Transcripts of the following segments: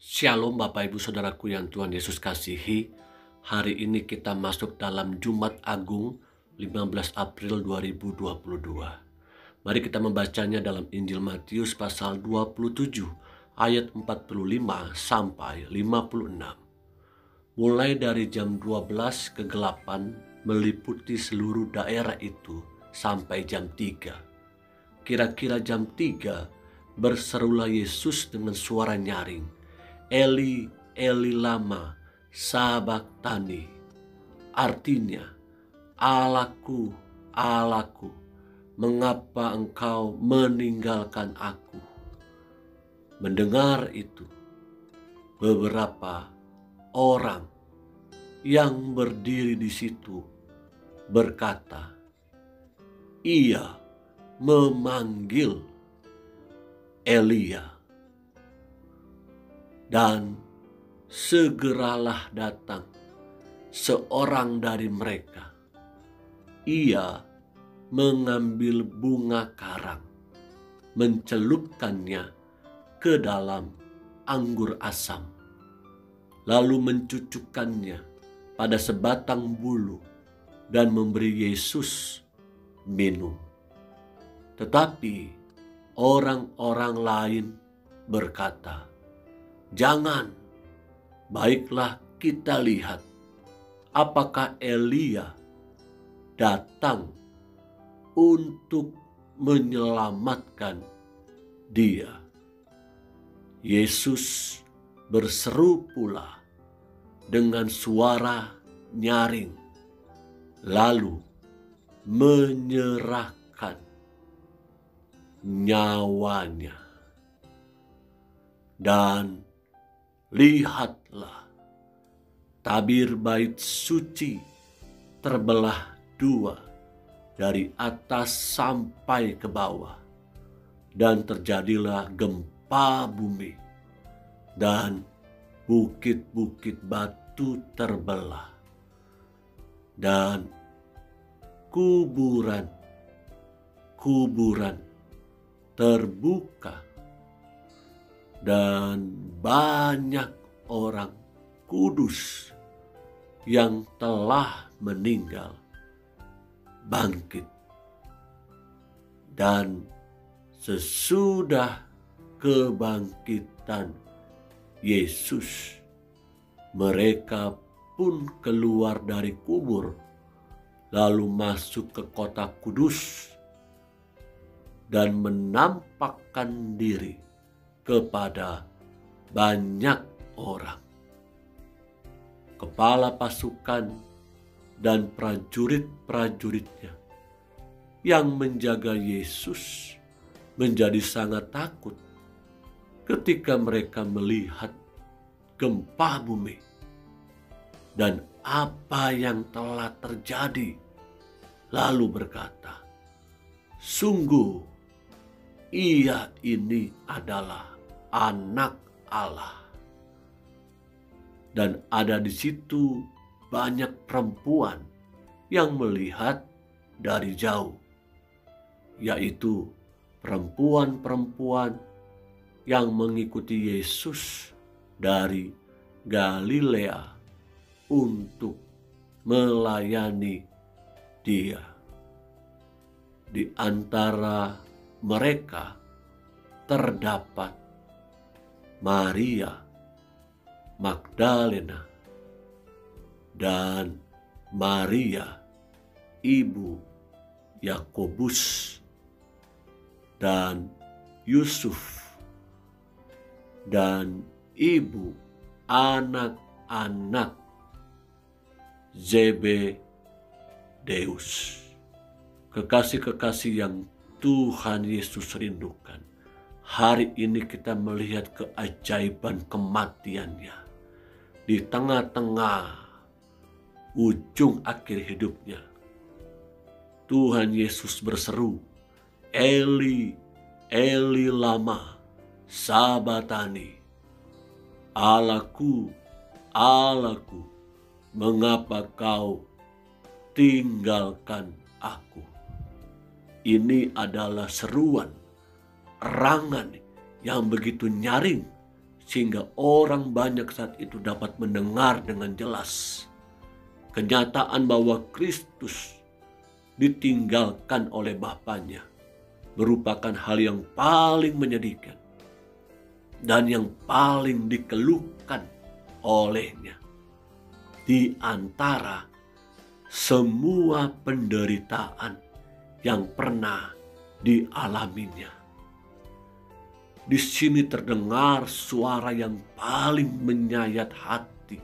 Shalom Bapak Ibu Saudaraku yang Tuhan Yesus kasihi. Hari ini kita masuk dalam Jumat Agung 15 April 2022. Mari kita membacanya dalam Injil Matius pasal 27 ayat 45 sampai 56. Mulai dari jam 12 kegelapan meliputi seluruh daerah itu sampai jam 3. Kira-kira jam 3 berserulah Yesus dengan suara nyaring, Eli, Eli lama sabachthani. Artinya, Allahku, Allahku, mengapa engkau meninggalkan aku? Mendengar itu, beberapa orang yang berdiri di situ berkata, ia memanggil Elia. Dan segeralah datang seorang dari mereka. Ia mengambil bunga karang, mencelupkannya ke dalam anggur asam, lalu mencucukkannya pada sebatang bulu dan memberi Yesus minum. Tetapi orang-orang lain berkata, jangan, baiklah kita lihat apakah Elia datang untuk menyelamatkan dia. Yesus berseru pula dengan suara nyaring, lalu menyerahkan nyawanya. Dan lihatlah, tabir bait suci terbelah dua dari atas sampai ke bawah, dan terjadilah gempa bumi, dan bukit-bukit batu terbelah, dan kuburan terbuka, dan banyak orang kudus yang telah meninggal bangkit. Dan sesudah kebangkitan Yesus, mereka pun keluar dari kubur, lalu masuk ke kota kudus dan menampakkan diri kepada banyak orang. Kepala pasukan dan prajurit-prajuritnya yang menjaga Yesus menjadi sangat takut ketika mereka melihat gempa bumi dan apa yang telah terjadi, lalu berkata, sungguh ia ini adalah Anak Allah. Dan ada di situ banyak perempuan yang melihat dari jauh, yaitu perempuan-perempuan yang mengikuti Yesus dari Galilea untuk melayani Dia. Di antara mereka terdapat Maria Magdalena dan Maria ibu Yakobus dan Yusuf dan ibu anak-anak Zebedeus. Kekasih-kekasih yang Tuhan Yesus rindukan, hari ini kita melihat keajaiban kematiannya. Di tengah-tengah ujung akhir hidupnya, Tuhan Yesus berseru, Eli, Eli lama sabachthani. Allahku, Allahku, mengapa kau tinggalkan aku? Ini adalah seruan, erangan yang begitu nyaring sehingga orang banyak saat itu dapat mendengar dengan jelas kenyataan bahwa Kristus ditinggalkan oleh Bapaknya merupakan hal yang paling menyedihkan dan yang paling dikeluhkan olehnya di antara semua penderitaan yang pernah dialaminya. Di sini terdengar suara yang paling menyayat hati.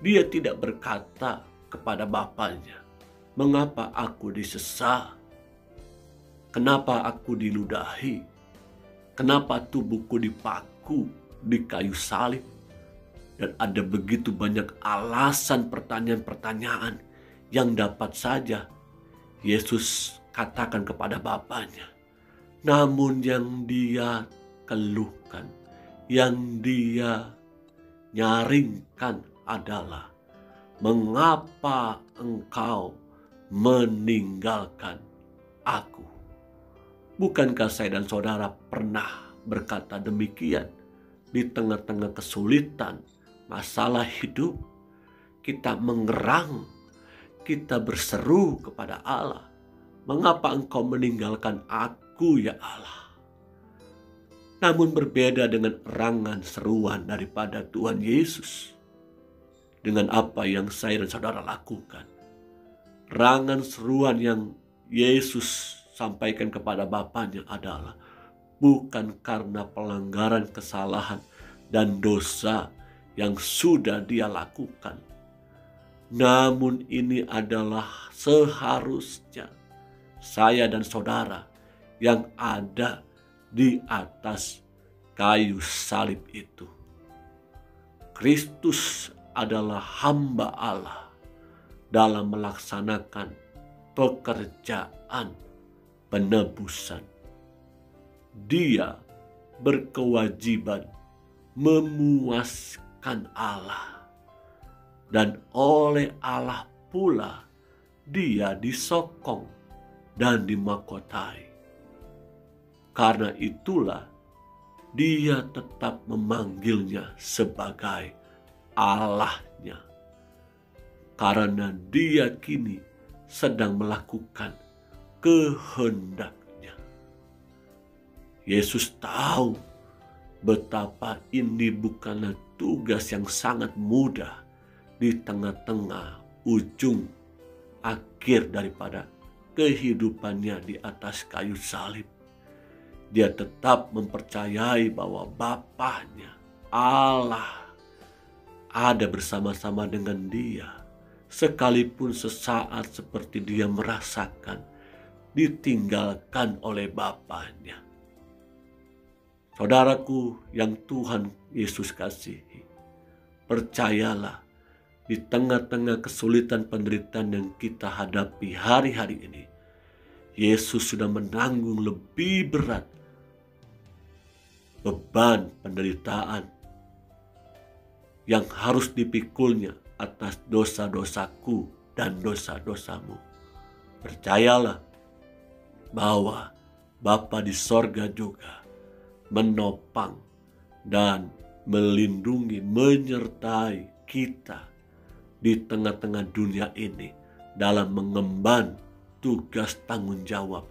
Dia tidak berkata kepada Bapaknya, "Mengapa aku disesal? Kenapa aku diludahi? Kenapa tubuhku dipaku di kayu salib?" Dan ada begitu banyak alasan pertanyaan-pertanyaan yang dapat saja Yesus katakan kepada Bapaknya. Namun yang dia keluhkan, yang dia nyaringkan adalah, "Mengapa engkau meninggalkan aku?" Bukankah saya dan saudara pernah berkata demikian di tengah-tengah kesulitan, masalah hidup? Kita mengerang, kita berseru kepada Allah, "Mengapa engkau meninggalkan aku ya Allah?" Namun berbeda dengan erangan seruan daripada Tuhan Yesus dengan apa yang saya dan saudara lakukan. Erangan seruan yang Yesus sampaikan kepada Bapaknya adalah bukan karena pelanggaran, kesalahan, dan dosa yang sudah dia lakukan. Namun ini adalah seharusnya saya dan saudara yang ada di atas kayu salib itu. Kristus adalah hamba Allah dalam melaksanakan pekerjaan penebusan. Dia berkewajiban memuaskan Allah, dan oleh Allah pula dia disokong dan dimahkotai. Karena itulah dia tetap memanggilnya sebagai Allahnya, karena dia kini sedang melakukan kehendaknya. Yesus tahu betapa ini bukanlah tugas yang sangat mudah di tengah-tengah ujung akhir daripada kehidupannya di atas kayu salib. Dia tetap mempercayai bahwa Bapaknya, Allah, ada bersama-sama dengan dia, sekalipun sesaat seperti dia merasakan ditinggalkan oleh Bapaknya. Saudaraku yang Tuhan Yesus kasihi, percayalah, di tengah-tengah kesulitan penderitaan yang kita hadapi hari-hari ini, Yesus sudah menanggung lebih berat beban penderitaan yang harus dipikulnya atas dosa-dosaku dan dosa-dosamu. Percayalah bahwa Bapa di sorga juga menopang dan melindungi, menyertai kita di tengah-tengah dunia ini dalam mengemban tugas tanggung jawab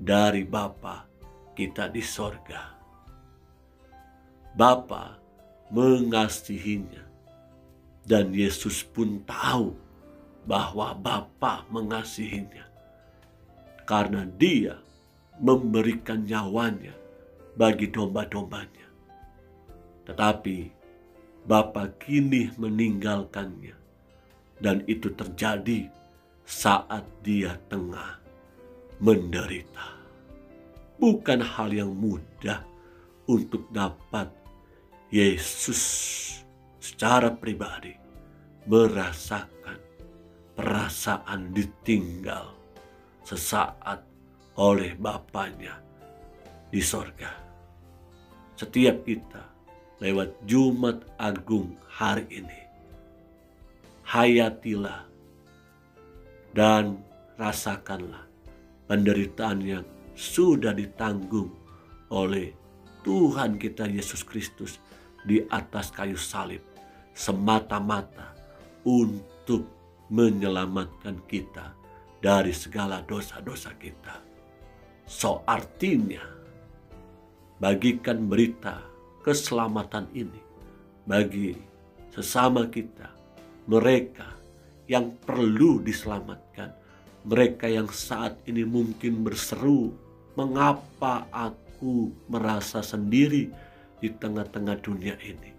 dari Bapa kita di sorga. Bapa mengasihinya, dan Yesus pun tahu bahwa Bapa mengasihinya karena dia memberikan nyawanya bagi domba-dombanya. Tetapi Bapa kini meninggalkannya, dan itu terjadi saat dia tengah menderita. Bukan hal yang mudah untuk dapat Yesus secara pribadi merasakan perasaan ditinggal sesaat oleh Bapaknya di sorga. Setiap kita lewat Jumat Agung hari ini, hayatilah dan rasakanlah penderitaan yang sudah ditanggung oleh Tuhan kita Yesus Kristus di atas kayu salib semata-mata untuk menyelamatkan kita dari segala dosa-dosa kita. So artinya, bagikan berita keselamatan ini bagi sesama kita, mereka yang perlu diselamatkan, mereka yang saat ini mungkin berseru, mengapa aku merasa sendiri di tengah-tengah dunia ini.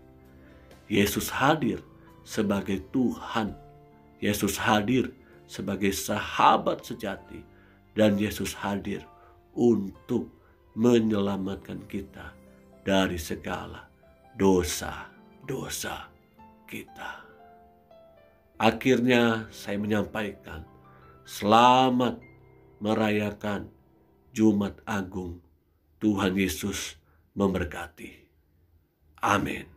Yesus hadir sebagai Tuhan, Yesus hadir sebagai sahabat sejati, dan Yesus hadir untuk menyelamatkan kita dari segala dosa-dosa kita. Akhirnya saya menyampaikan, selamat merayakan Jumat Agung. Tuhan Yesus memberkati. Amin.